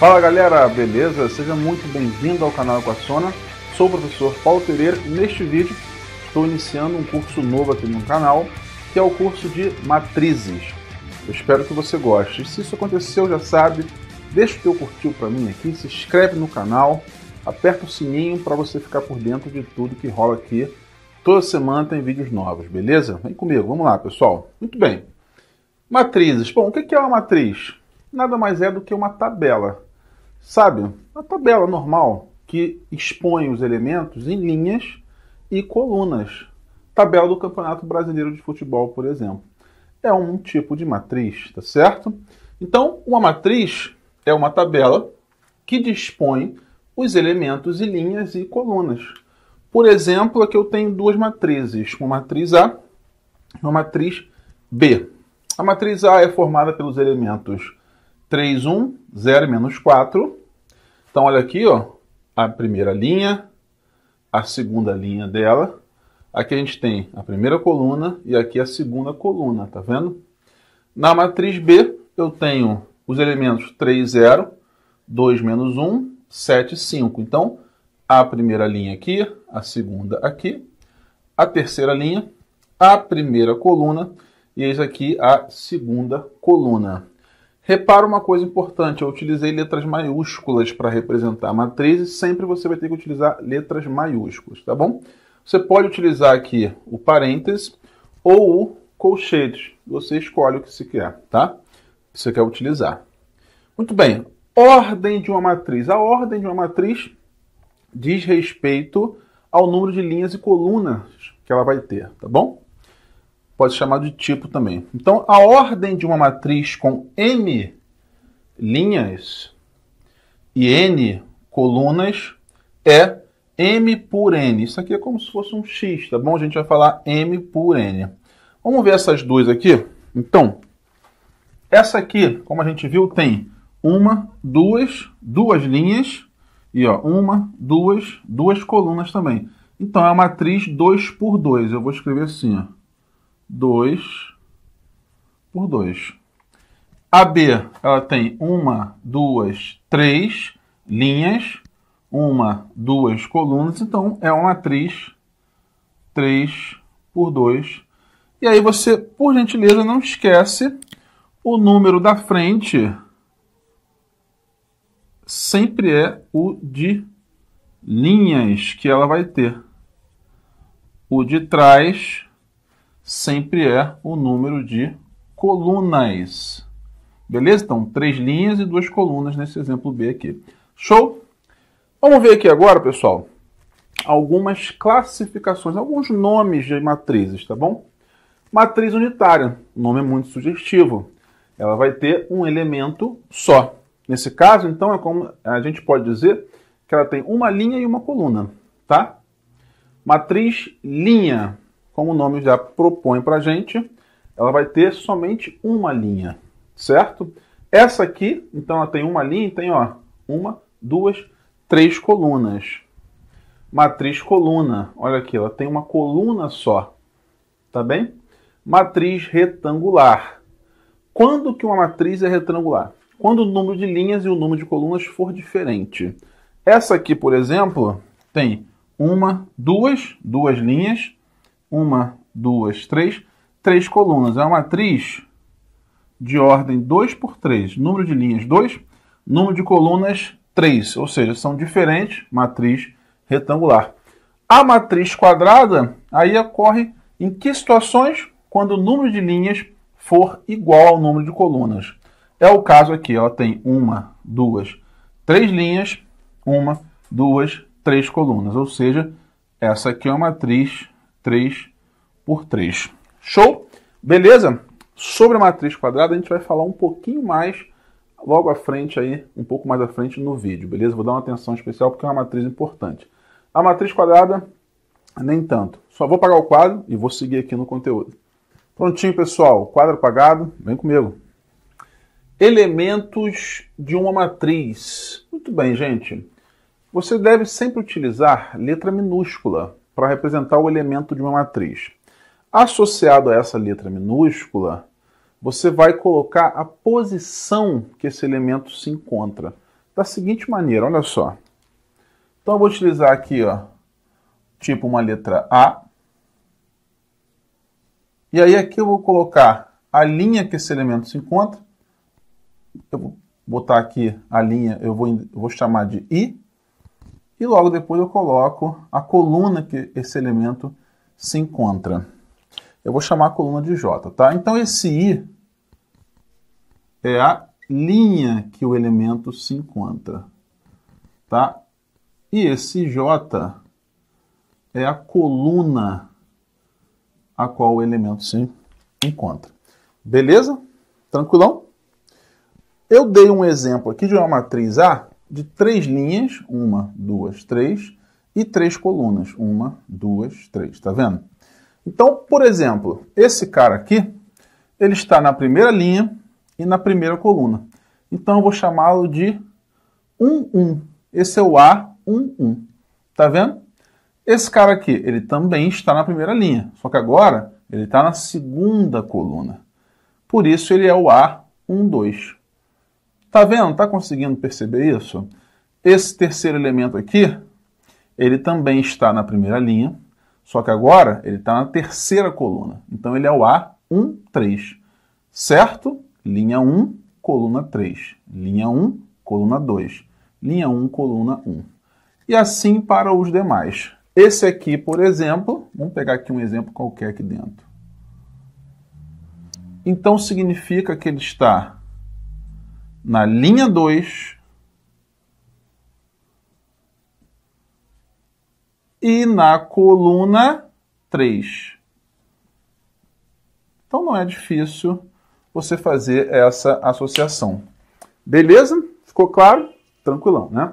Fala galera, beleza? Seja muito bem-vindo ao canal Equaciona. Sou o professor Paulo Pereira e neste vídeo estou iniciando um curso novo aqui no canal, que é o curso de matrizes. Eu espero que você goste. Se isso aconteceu, já sabe, deixa o teu curtir para mim aqui, se inscreve no canal, aperta o sininho para você ficar por dentro de tudo que rola aqui. Toda semana tem vídeos novos, beleza? Vem comigo, vamos lá pessoal. Muito bem. Matrizes. Bom, o que é uma matriz? Nada mais é do que uma tabela. Sabe? Uma tabela normal que expõe os elementos em linhas e colunas. Tabela do Campeonato Brasileiro de Futebol, por exemplo. É um tipo de matriz, tá certo? Então, uma matriz é uma tabela que dispõe os elementos em linhas e colunas. Por exemplo, aqui eu tenho duas matrizes, uma matriz A e uma matriz B. A matriz A é formada pelos elementos 3, 1, 0 e menos 4. Então, olha aqui, ó, a primeira linha, a segunda linha dela. Aqui a gente tem a primeira coluna e aqui a segunda coluna, tá vendo? Na matriz B, eu tenho os elementos 3, 0, 2, menos 1, 7, 5. Então, a primeira linha aqui, a segunda aqui, a terceira linha, a primeira coluna e eis aqui a segunda coluna. Repara uma coisa importante, eu utilizei letras maiúsculas para representar a matriz e sempre você vai ter que utilizar letras maiúsculas, tá bom? Você pode utilizar aqui o parênteses ou o colchete, você escolhe o que você quer, tá? Você quer utilizar. Muito bem, ordem de uma matriz. A ordem de uma matriz diz respeito ao número de linhas e colunas que ela vai ter, tá bom? Pode ser chamado de tipo também. Então, a ordem de uma matriz com n linhas e n colunas é m por n. Isso aqui é como se fosse um x, tá bom? A gente vai falar m por n. Vamos ver essas duas aqui? Então, essa aqui, como a gente viu, tem duas linhas e ó, duas colunas também. Então, é a matriz 2 por 2. Eu vou escrever assim, ó. 2 por 2. A B, ela tem 1, 2, 3 linhas, 1, 2 colunas, então é uma matriz 3 por 2. E aí você, por gentileza, não esquece o número da frente sempre é o de linhas que ela vai ter. O de trás sempre é o número de colunas. Beleza? Então, 3 linhas e 2 colunas nesse exemplo B aqui. Show? Vamos ver aqui agora, pessoal, algumas classificações, alguns nomes de matrizes, tá bom? Matriz unitária, o nome é muito sugestivo. Ela vai ter um elemento só. Nesse caso, então, é como a gente pode dizer que ela tem uma linha e uma coluna, tá? Matriz linha, como o nome já propõe para a gente, ela vai ter somente uma linha, certo? Essa aqui, então, ela tem uma linha e tem, ó, 1, 2, 3 colunas. Matriz coluna, olha aqui, ela tem uma coluna só, tá bem? Matriz retangular. Quando que uma matriz é retangular? Quando o número de linhas e o número de colunas for diferente. Essa aqui, por exemplo, tem duas linhas, 1, 2, 3 colunas. É uma matriz de ordem 2 por 3. Número de linhas 2, número de colunas 3. Ou seja, são diferentes, matriz retangular. A matriz quadrada, aí ocorre em que situações? Quando o número de linhas for igual ao número de colunas. É o caso aqui, ela tem 1, 2, 3 linhas, 1, 2, 3 colunas. Ou seja, essa aqui é uma matriz 3 por 3. Show? Beleza? Sobre a matriz quadrada a gente vai falar um pouquinho mais logo à frente aí, um pouco mais à frente no vídeo, beleza? Vou dar uma atenção especial porque é uma matriz importante. A matriz quadrada, nem tanto. Só vou apagar o quadro e vou seguir aqui no conteúdo. Prontinho, pessoal. Quadro apagado. Vem comigo. Elementos de uma matriz. Muito bem, gente. Você deve sempre utilizar letra minúscula para representar o elemento de uma matriz. Associado a essa letra minúscula, você vai colocar a posição que esse elemento se encontra. da seguinte maneira, olha só. Então eu vou utilizar aqui, ó, tipo uma letra A. E aí aqui eu vou colocar a linha que esse elemento se encontra. Eu vou botar aqui a linha, eu vou chamar de I. E logo depois eu coloco a coluna que esse elemento se encontra. Eu vou chamar a coluna de J, tá? Então esse I é a linha que o elemento se encontra, tá? E esse J é a coluna a qual o elemento se encontra. Beleza? Tranquilão? Eu dei um exemplo aqui de uma matriz A de 3 linhas, 1, 2, 3, e 3 colunas, 1, 2, 3, tá vendo? Então, por exemplo, esse cara aqui, ele está na primeira linha e na primeira coluna. Então, eu vou chamá-lo de 1, 1. Esse é o A, 1, 1. Tá vendo? Esse cara aqui, ele também está na primeira linha, só que agora ele está na segunda coluna. Por isso, ele é o A, 1, 2. Tá vendo? Tá conseguindo perceber isso? Esse terceiro elemento aqui, ele também está na primeira linha, só que agora ele está na terceira coluna. Então ele é o A, 1, 3. Certo? Linha 1, coluna 3. Linha 1, coluna 2. Linha 1, coluna 1. E assim para os demais. Esse aqui, por exemplo, vamos pegar aqui um exemplo qualquer aqui dentro. Então significa que ele está na linha 2 e na coluna 3. Então não é difícil você fazer essa associação. Beleza? Ficou claro? Tranquilão, né?